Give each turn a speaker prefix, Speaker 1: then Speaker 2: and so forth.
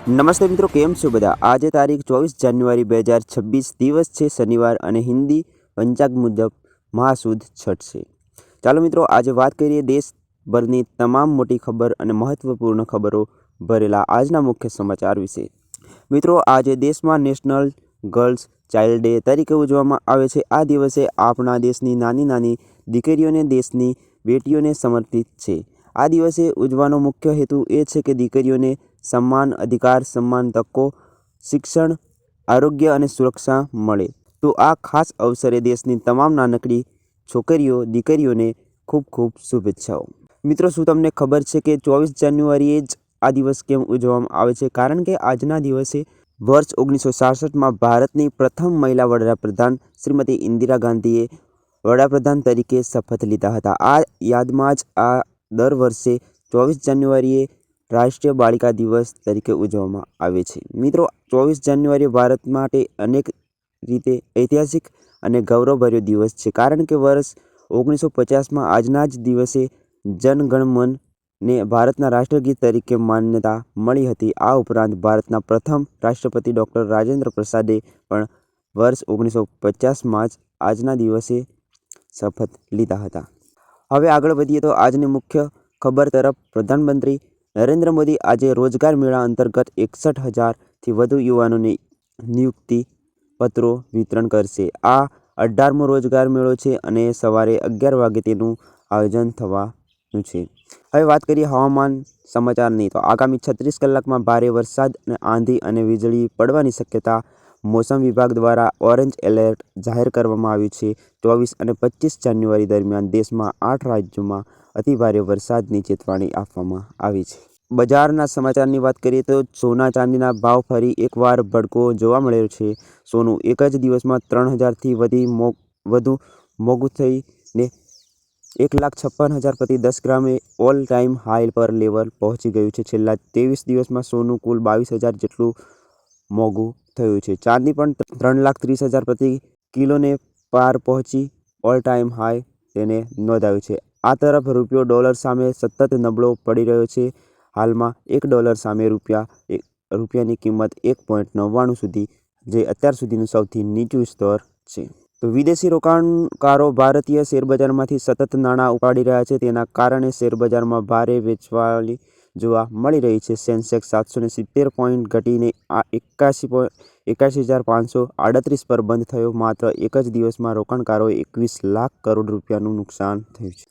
Speaker 1: નમસ્તે મિત્રો, કેમ છો બધા? આજે તારીખ 24 જાન્યુઆરી 2026 દિવસ છે શનિવાર અને હિન્દી પંચાંગ મુજબ મહાસુદ છઠ છે. ચાલો મિત્રો, આજે વાત કરીએ દેશભરની તમામ મોટી ખબર અને મહત્વપૂર્ણ ખબરો ભરેલા આજના મુખ્ય સમાચાર વિશે. મિત્રો, આજે દેશમાં નેશનલ ગર્લ્સ ચાઇલ્ડ ડે તરીકે ઉજવવામાં આવે છે. આ દિવસે આપણા દેશની નાની નાની દીકરીઓને, દેશની બેટીઓને સમર્પિત છે. આ દિવસે ઉજવવાનો મુખ્ય હેતુ એ છે કે દીકરીઓને સમાન અધિકાર, સમાન તકો, શિક્ષણ, આરોગ્ય અને સુરક્ષા મળે. તો આ ખાસ અવસરે દેશની તમામ નાનકડી છોકરીઓ, દીકરીઓને ખૂબ ખૂબ શુભેચ્છાઓ. મિત્રો, શું તમને ખબર છે કે 24 જાન્યુઆરીએ જ આ દિવસ કેમ ઉજવવામાં આવે છે? કારણ કે આજના દિવસે વર્ષ 1966માં ભારતની પ્રથમ મહિલા વડાપ્રધાન શ્રીમતી ઇન્દિરા ગાંધીએ વડાપ્રધાન તરીકે શપથ લીધા હતા. આ યાદમાં જ આ દર વર્ષે 24 જાન્યુઆરીએ રાષ્ટ્રીય બાલિકા દિવસ તરીકે ઉજવવામાં આવે છે. મિત્રો, 24 જાન્યુઆરી ભારત માટે અનેક રીતે ઐતિહાસિક અને ગૌરવભર્યો દિવસ છે. કારણ કે વર્ષ 1950માં આજના જ દિવસે જન-ગણ-મન ને ભારતના રાષ્ટ્રગીત તરીકે માન્યતા મળી હતી. આ ઉપરાંત ભારતના પ્રથમ રાષ્ટ્રપતિ ડૉક્ટર રાજેન્દ્ર પ્રસાદે પણ વર્ષ 1950માં જ આજના દિવસે શપથ લીધા હતા. હવે આગળ વધીએ તો આજની મુખ્ય ખબર તરફ. પ્રધાનમંત્રી નરેન્દ્ર મોદી આજે રોજગાર મેળા અંતર્ગત 61,000થી વધુ યુવાનોને નિયુક્તિ પત્રો વિતરણ કરશે. આ 18મો રોજગાર મેળો છે અને સવારે 11 વાગે તેનું આયોજન થવાનું છે. હવે વાત કરીએ હવામાન સમાચારની, તો આગામી 36 કલાકમાં ભારે વરસાદ અને આંધી અને વીજળી પડવાની શક્યતા મોસમ વિભાગ દ્વારા ઓરેન્જ એલર્ટ જાહેર કરવામાં આવ્યું છે. 24 અને 25 જાન્યુઆરી દરમિયાન દેશમાં 8 રાજ્યોમાં અતિભારે વરસાદની ચેતવણી આપવામાં આવી છે. બજારના સમાચારની વાત કરીએ તો સોના ચાંદીના ભાવ ફરી એકવાર ભડકો જોવા મળ્યો છે. સોનું એક જ દિવસમાં 3,000થી વધુ મોંઘું થઈને 1,56,000 પ્રતિ 10 ગ્રામે ઓલ ટાઈમ હાઈ પર લેવલ પહોંચી ગયું છે. છેલ્લા 23 દિવસમાં સોનું કુલ 22,000 જેટલું મોંઘું થયું છે. ચાંદી પણ 3,30,000 પ્રતિ કિલોને પાર પહોંચી ઓલ ટાઈમ હાઈ તેને નોંધાયું છે. આ તરફ રૂપિયો ડોલર સામે સતત નબળો પડી રહ્યો છે. હાલમાં $1 સામે રૂપિયાની કિંમત 1.99 સુધી, જે અત્યાર સુધીનું સૌથી નીચું સ્તર છે. તો વિદેશી રોકાણકારો ભારતીય શેરબજારમાંથી સતત નાણાં ઉપાડી રહ્યા છે. તેના કારણે શેરબજારમાં ભારે વેચવાલી જોવા મળી રહી છે. સેન્સેક્સ 770 પોઈન્ટ ઘટીને 81,538 પર બંધ થયો. માત્ર એક જ દિવસમાં રોકાણકારોએ 21 લાખ કરોડ રૂપિયાનું નુકસાન થયું છે.